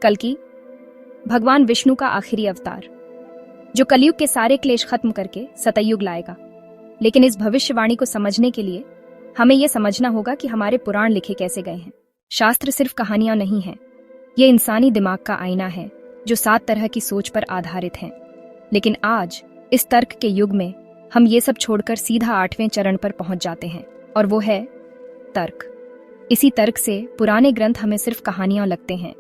कल्कि भगवान विष्णु का आखिरी अवतार, जो कलयुग के सारे क्लेश खत्म करके सतयुग लाएगा। लेकिन इस भविष्यवाणी को समझने के लिए हमें यह समझना होगा कि हमारे पुराण लिखे कैसे गए हैं। शास्त्र सिर्फ कहानियां नहीं हैं, ये इंसानी दिमाग का आईना है जो 7 तरह की सोच पर आधारित है। लेकिन आज इस तर्क के युग में हम ये सब छोड़कर सीधा 8वें चरण पर पहुंच जाते हैं, और वो है तर्क। इसी तर्क से पुराने ग्रंथ हमें सिर्फ कहानियां लगते हैं,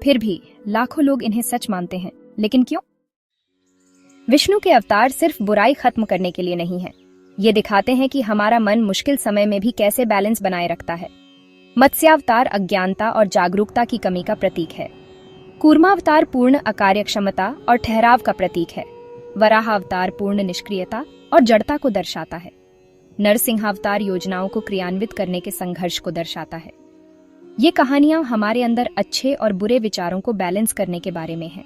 फिर भी लाखों लोग इन्हें सच मानते हैं। लेकिन क्यों? विष्णु के अवतार सिर्फ बुराई खत्म करने के लिए नहीं है, ये दिखाते हैं कि हमारा मन मुश्किल समय में भी कैसे बैलेंस बनाए रखता है। मत्स्यावतार अज्ञानता और जागरूकता की कमी का प्रतीक है। कूर्मावतार पूर्ण अकार्यक्षमता और ठहराव का प्रतीक है। वराहावतार पूर्ण निष्क्रियता और जड़ता को दर्शाता है। नरसिंहावतार योजनाओं को क्रियान्वित करने के संघर्ष को दर्शाता है। ये कहानियां हमारे अंदर अच्छे और बुरे विचारों को बैलेंस करने के बारे में हैं।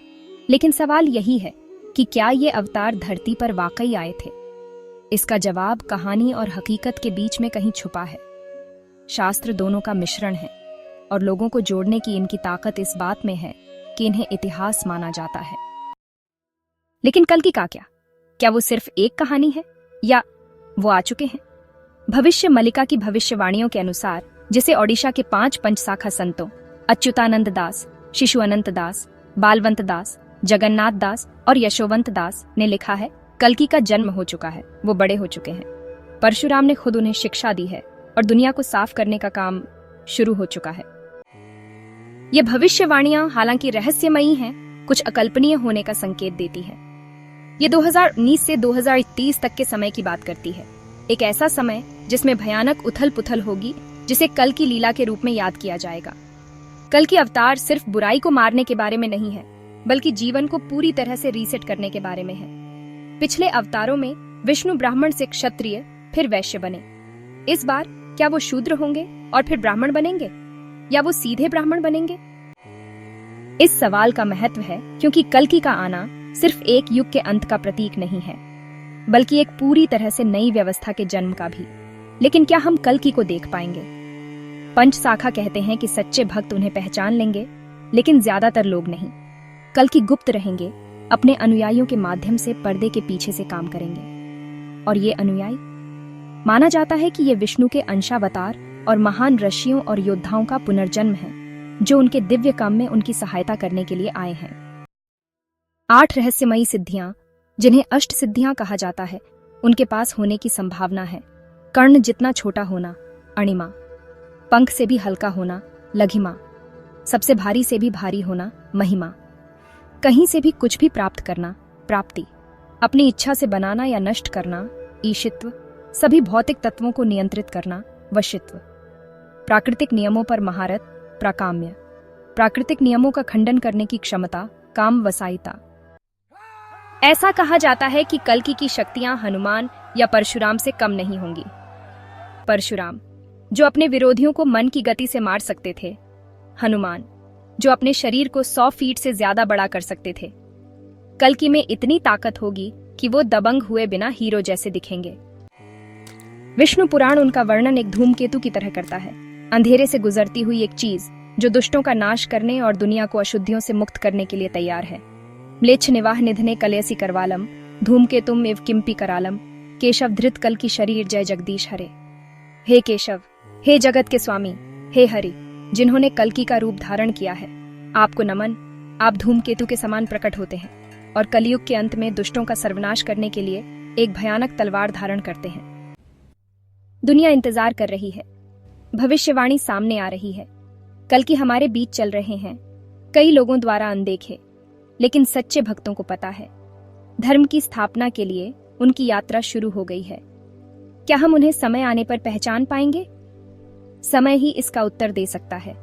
लेकिन सवाल यही है कि क्या ये अवतार धरती पर वाकई आए थे? इसका जवाब कहानी और हकीकत के बीच में कहीं छुपा है। शास्त्र दोनों का मिश्रण है, और लोगों को जोड़ने की इनकी ताकत इस बात में है कि इन्हें इतिहास माना जाता है। लेकिन कल्कि का क्या वो सिर्फ एक कहानी है, या वो आ चुके हैं? भविष्य मलिका की भविष्यवाणियों के अनुसार, जिसे ओडिशा के 5 पंचशाखा संतों अच्युतानंद दास, शिशु अनंत दास, बालवंत दास, जगन्नाथ दास और यशोवंत दास ने लिखा है, कल्कि का जन्म हो चुका है, वो बड़े हो चुके हैं। परशुराम ने खुद उन्हें शिक्षा दी है और दुनिया को साफ करने का काम शुरू हो चुका है। ये भविष्यवाणियां हालांकि रहस्यमयी हैं, कुछ अकल्पनीय होने का संकेत देती है। ये 2019 से 2030 तक के समय की बात करती है, एक ऐसा समय जिसमें भयानक उथल पुथल होगी, जिसे कल की लीला के रूप में याद किया जाएगा। कल की अवतार सिर्फ बुराई को मारने के बारे में नहीं है, बल्कि जीवन को पूरी तरह से रीसेट करने के बारे में है। पिछले अवतारों में विष्णु ब्राह्मण से क्षत्रिय फिर वैश्य बने। इस बार क्या वो शूद्र होंगे और फिर ब्राह्मण बनेंगे, या वो सीधे ब्राह्मण बनेंगे? इस सवाल का महत्व है क्योंकि कल्कि का आना सिर्फ एक युग के अंत का प्रतीक नहीं है, बल्कि एक पूरी तरह से नई व्यवस्था के जन्म का भी। लेकिन क्या हम कल्कि को देख पाएंगे? पंचशाखा कहते हैं कि सच्चे भक्त उन्हें पहचान लेंगे, लेकिन ज्यादातर लोग नहीं। कल्कि गुप्त रहेंगे, अपने अनुयायियों के माध्यम से पर्दे के पीछे से काम करेंगे। और ये अनुयायी, माना जाता है कि ये विष्णु के अंशावतार और महान ऋषियों और योद्धाओं का पुनर्जन्म है, जो उनके दिव्य काम में उनकी सहायता करने के लिए आए हैं। 8 रहस्यमयी सिद्धियां, जिन्हें अष्ट सिद्धियां कहा जाता है, उनके पास होने की संभावना है। कर्ण जितना छोटा होना, अणिमा। पंख से भी हल्का होना, लघिमा। सबसे भारी से भी भारी होना, महिमा। कहीं से भी कुछ भी प्राप्त करना, प्राप्ति। अपनी इच्छा से बनाना या नष्ट करना, ईशित्व। सभी भौतिक तत्वों को नियंत्रित करना, वशित्व। प्राकृतिक नियमों पर महारत, प्राकाम्य। प्राकृतिक नियमों का खंडन करने की क्षमता, काम वसायिता। ऐसा कहा जाता है कि कल्कि की शक्तियां हनुमान या परशुराम से कम नहीं होंगी। परशुराम, जो अपने विरोधियों को मन की गति से मार सकते थे। हनुमान, जो अपने शरीर को 100 फीट से ज्यादा बड़ा कर सकते थे। कल्कि में इतनी ताकत होगी कि वो दबंग हुए बिना हीरो जैसे दिखेंगे। विष्णु पुराण उनका वर्णन एक धूमकेतु की तरह करता है, अंधेरे से गुजरती हुई एक चीज जो दुष्टों का नाश करने और दुनिया को अशुद्धियों से मुक्त करने के लिए तैयार है। म्लेच्छ निवाह निधने कलेसी करवालम, धूमकेतुम एव किम्पी करालम, केशव धृत कल की शरीर जय जगदीश हरे। हे केशव, हे जगत के स्वामी, हे हरि, जिन्होंने कल्कि का रूप धारण किया है, आपको नमन। आप धूमकेतु के समान प्रकट होते हैं और कलयुग के अंत में दुष्टों का सर्वनाश करने के लिए एक भयानक तलवार धारण करते हैं। दुनिया इंतजार कर रही है, भविष्यवाणी सामने आ रही है। कल्कि हमारे बीच चल रहे हैं, कई लोगों द्वारा अनदेखे, लेकिन सच्चे भक्तों को पता है। धर्म की स्थापना के लिए उनकी यात्रा शुरू हो गई है। क्या हम उन्हें समय आने पर पहचान पाएंगे? समय ही इसका उत्तर दे सकता है।